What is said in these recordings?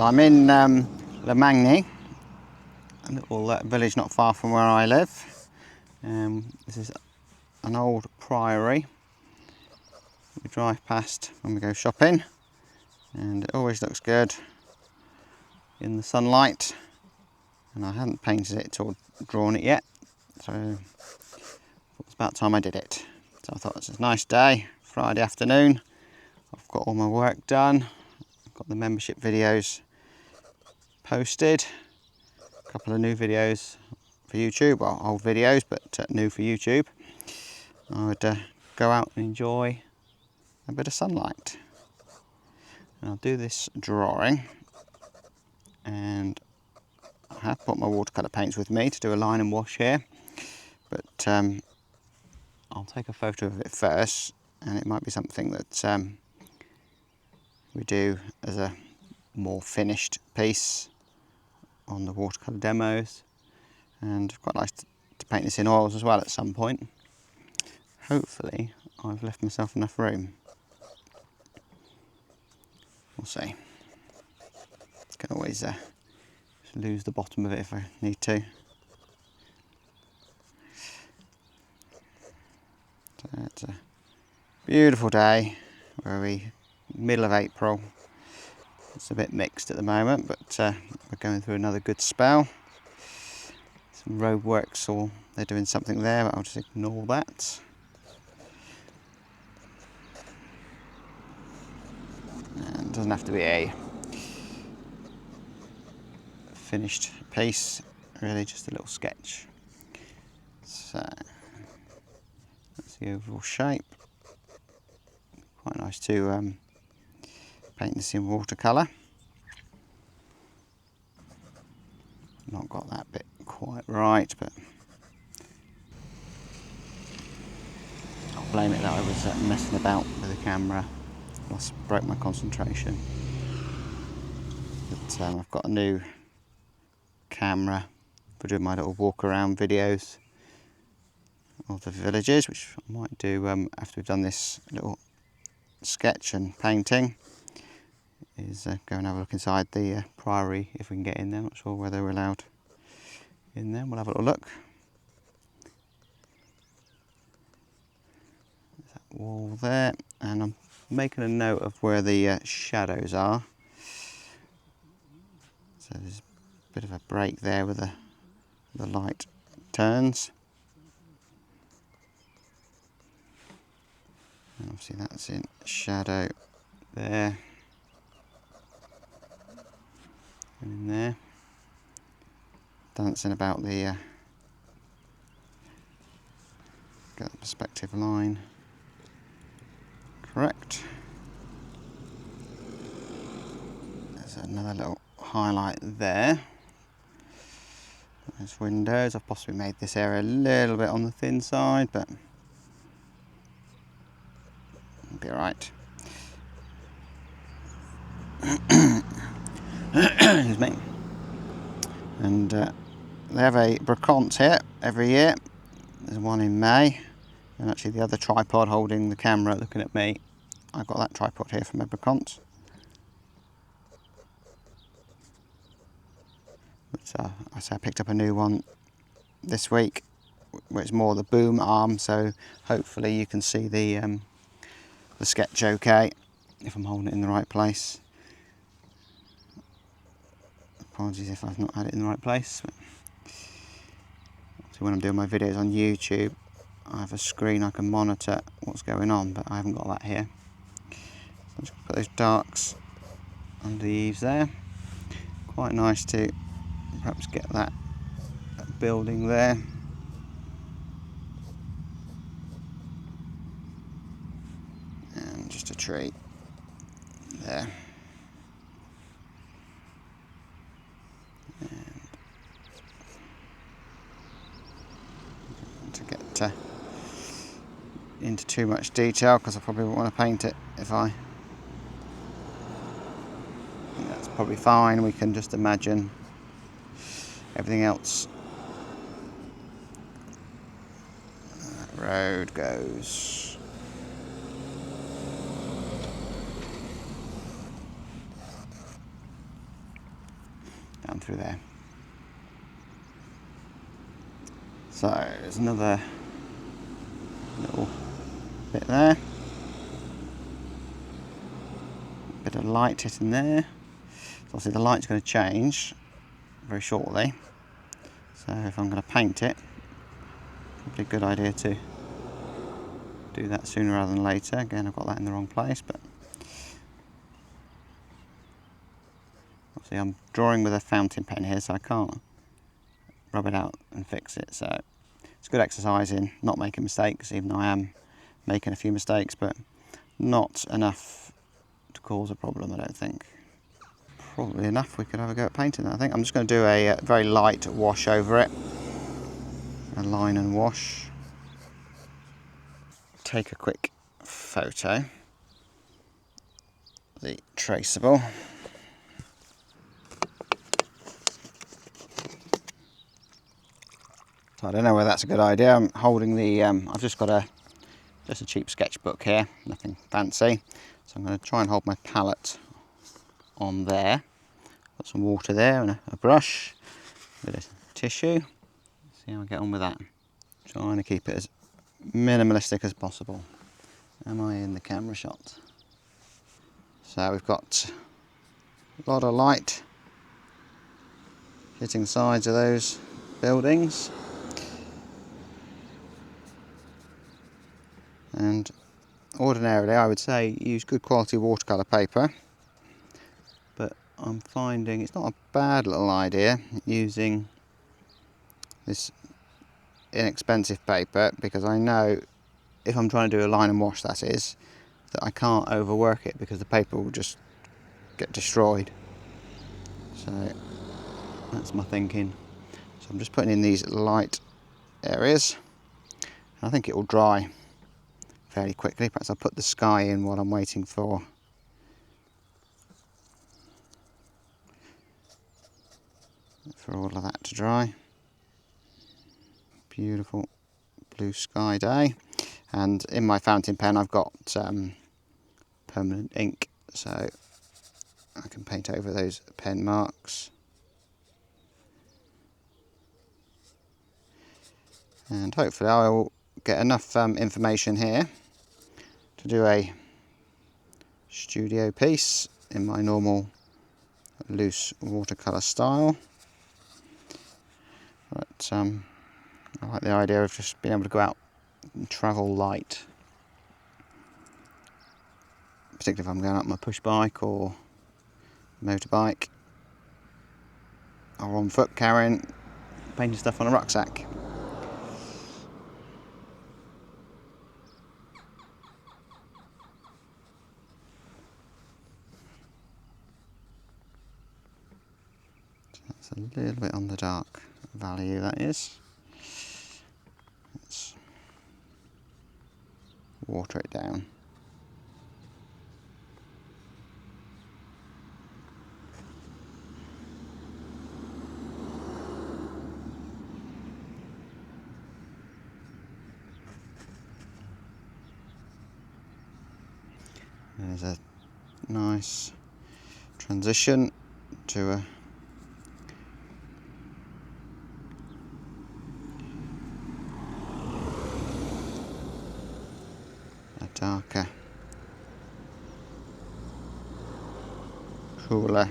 So I'm in the Magny, a little village not far from where I live. This is an old priory we drive past when we go shopping, and it always looks good in the sunlight. And I hadn't painted it or drawn it yet, so it's about time I did it. So I thought it's a nice day, Friday afternoon. I've got all my work done. I've got the membership videos posted. A couple of new videos for YouTube, well, old videos, but new for YouTube. I would go out and enjoy a bit of sunlight. And I'll do this drawing, and I have put my watercolour paints with me to do a line and wash here, but I'll take a photo of it first, and it might be something that we do as a more finished piece on the watercolour demos. And quite like to paint this in oils as well at some point. Hopefully I've left myself enough room. We'll see. Can always lose the bottom of it if I need to. So it's a beautiful day. We're middle of April. It's a bit mixed at the moment, but we're going through another good spell. Some road works, or they're doing something there, but I'll just ignore that. And it doesn't have to be a finished piece, really just a little sketch. So that's the overall shape. Quite nice to paint this in watercolour. Not got that bit quite right, but I'll blame it that I was messing about with the camera. I broke my concentration. But I've got a new camera for doing my little walk around videos of the villages, which I might do after we've done this little sketch and painting. Is go and have a look inside the Priory if we can get in there. Not sure whether we're allowed in there. We'll have a little look. There's that wall there, and I'm making a note of where the shadows are. So there's a bit of a break there where the light turns. And obviously that's in shadow there. And in there. Dancing about the get the perspective line correct. There's another little highlight there. There's windows. I've possibly made this area a little bit on the thin side, but it'll be alright. Excuse me. And they have a brocante here every year. There's one in May, and actually the other tripod holding the camera looking at me, I got that tripod here from a brocante. But I picked up a new one this week, which is more the boom arm, so hopefully you can see the sketch okay if I'm holding it in the right place. Apologies if I've not had it in the right place. So when I'm doing my videos on YouTube, I have a screen I can monitor what's going on, but I haven't got that here. So I'm just going to put those darks under the eaves there. Quite nice to perhaps get that building there. And just a tree there. To get into too much detail, because I probably won't want to paint it if I think that's probably fine. We can just imagine everything else. That road goes. through there. So there's another little bit there. Bit of light hitting there. So obviously the light's going to change very shortly. So if I'm going to paint it, probably a good idea to do that sooner rather than later. Again, I've got that in the wrong place, but obviously I'm drawing with a fountain pen here, so I can't rub it out and fix it. So it's good exercise in not making mistakes, even though I am making a few mistakes, but not enough to cause a problem, I don't think. Probably enough we could have a go at painting that, I think. I'm just going to do a very light wash over it. A line and wash. Take a quick photo. The traceable. So I don't know whether that's a good idea. I'm holding the, I've just got just a cheap sketchbook here, nothing fancy. So I'm going to try and hold my palette on there. Got some water there and a brush, a bit of tissue. See how I get on with that. Trying to keep it as minimalistic as possible. Am I in the camera shot? So we've got a lot of light hitting the sides of those buildings. And ordinarily I would say use good quality watercolour paper, but I'm finding it's not a bad little idea using this inexpensive paper, because I know if I'm trying to do a line and wash, that is, that I can't overwork it because the paper will just get destroyed. So that's my thinking. So I'm just putting in these light areas, and I think it will dry fairly quickly. Perhaps I'll put the sky in while I'm waiting for all of that to dry. Beautiful blue sky day, and in my fountain pen I've got permanent ink, so I can paint over those pen marks. And hopefully I will get enough information here to do a studio piece in my normal loose watercolour style. But I like the idea of just being able to go out and travel light, particularly if I'm going out on my push bike or motorbike, or on foot carrying painting stuff on a rucksack. That's a little bit on the dark value, that is. Let's water it down. There's a nice transition to a darker, cooler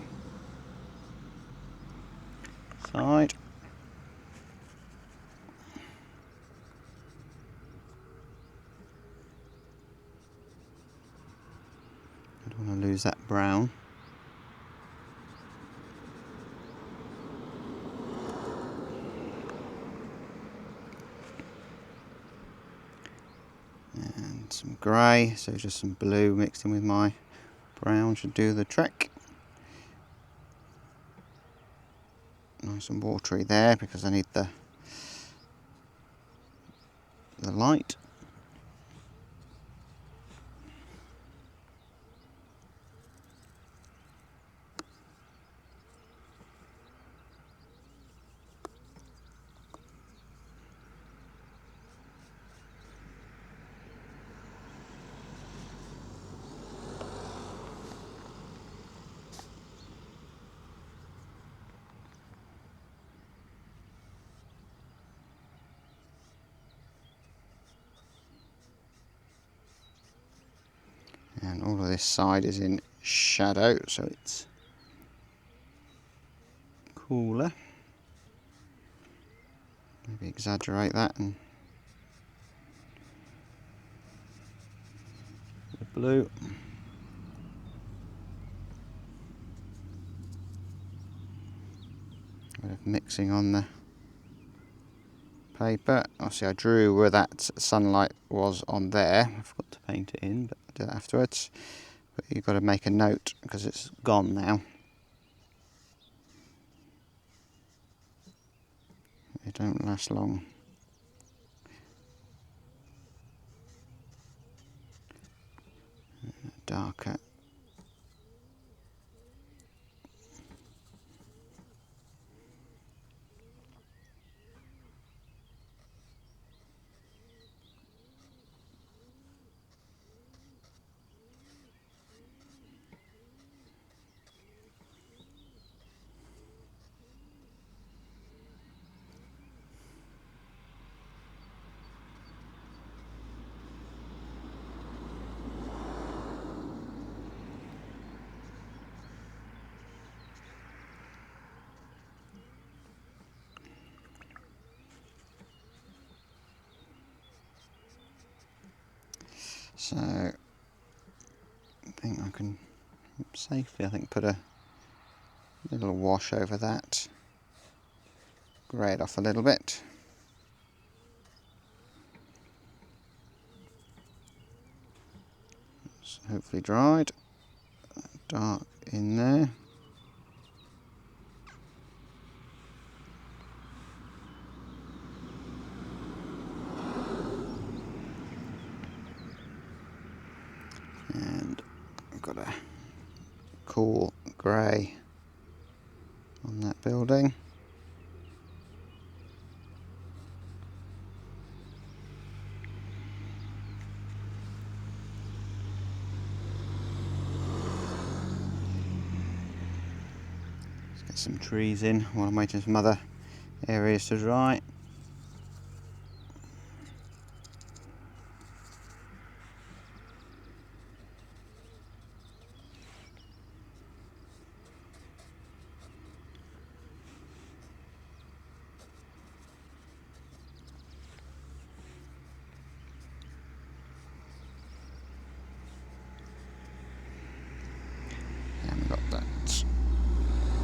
side. I don't want to lose that brown. And some grey, so just some blue mixed in with my brown should do the trick. Nice and watery there because I need the light. And all of this side is in shadow, so it's cooler. Maybe exaggerate that and the blue. A bit of mixing on the paper. Obviously I drew where that sunlight was on there. I forgot to paint it in, but I did it afterwards. But you've got to make a note because it's gone now. They don't last long. Darker. So I think I can safely, put a little wash over that, grey it off a little bit. It's hopefully dried. Dark in there. And I've got a cool grey on that building. Let's get some trees in while I'm waiting for some other areas to dry. And we've got that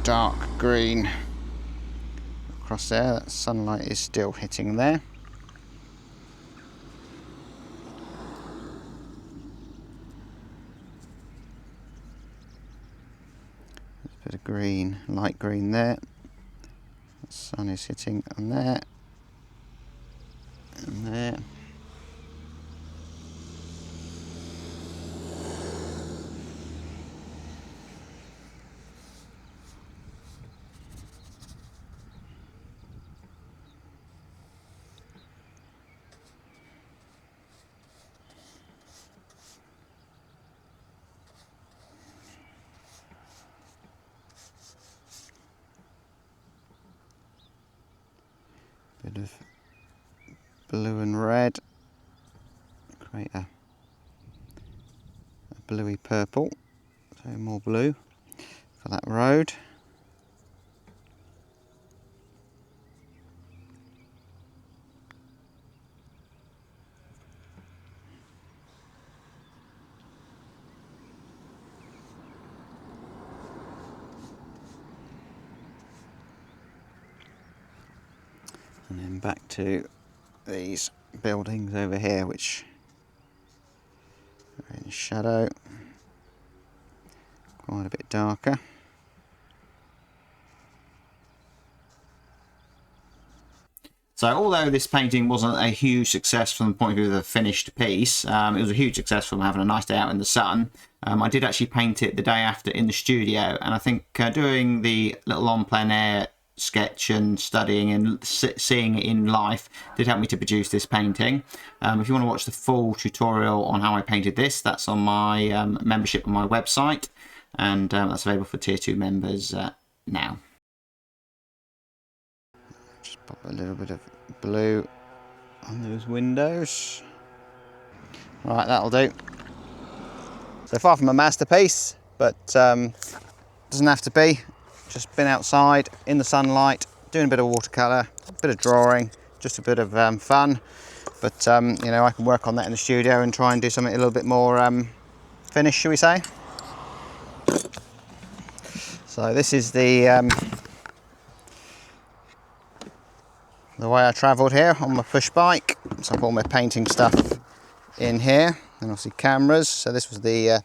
dark green across there. That sunlight is still hitting there. There's a bit of green, light green there. The sun is hitting on there and there. Bit of blue and red, create a bluey purple, so more blue for that road. And then back to these buildings over here, which are in shadow, quite a bit darker. So although this painting wasn't a huge success from the point of view of the finished piece, it was a huge success from having a nice day out in the sun. I did actually paint it the day after in the studio, and I think doing the little en plein air sketch and studying and seeing it in life did help me to produce this painting. If you want to watch the full tutorial on how I painted this, that's on my membership on my website, and that's available for tier 2 members now. Just pop a little bit of blue on those windows. Right, that'll do. So far from a masterpiece, but doesn't have to be. Just been outside in the sunlight, doing a bit of watercolour, a bit of drawing, just a bit of fun. But you know, I can work on that in the studio and try and do something a little bit more finished, shall we say. So this is the way I travelled here on my push bike. So I've got all my painting stuff in here, and obviously cameras. So this was the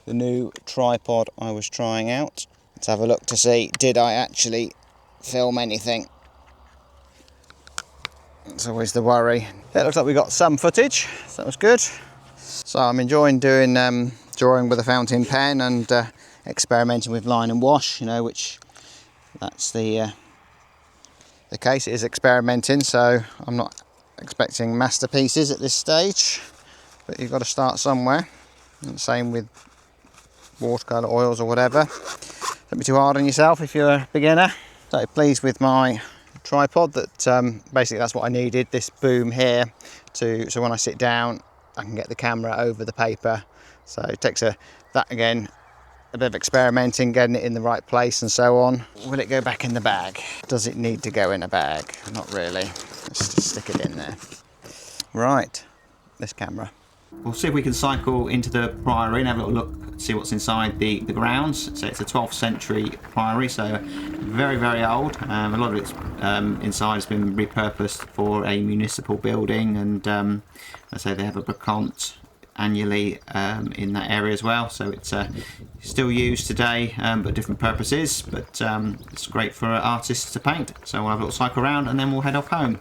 new tripod I was trying out. Let's have a look to see, did I actually film anything? It's always the worry. It looks like we got some footage, so that was good. So I'm enjoying doing drawing with a fountain pen and experimenting with line and wash, you know, which that's the case. It is experimenting, so I'm not expecting masterpieces at this stage, but you've got to start somewhere. And same with watercolour, oils or whatever. Don't be too hard on yourself if you're a beginner. So pleased with my tripod. That basically that's what I needed, this boom here, so when I sit down I can get the camera over the paper. So it takes that again, a bit of experimenting, getting it in the right place and so on. Will it go back in the bag? Does it need to go in a bag? Not really. Let's just stick it in there. Right, this camera. We'll see if we can cycle into the Priory and have a little look, see what's inside the grounds. So it's a 12th century Priory, so very, very old. A lot of its inside has been repurposed for a municipal building, and I say they have a bacchante annually in that area as well. So it's still used today, but different purposes. But it's great for artists to paint. So we'll have a little cycle around and then we'll head off home.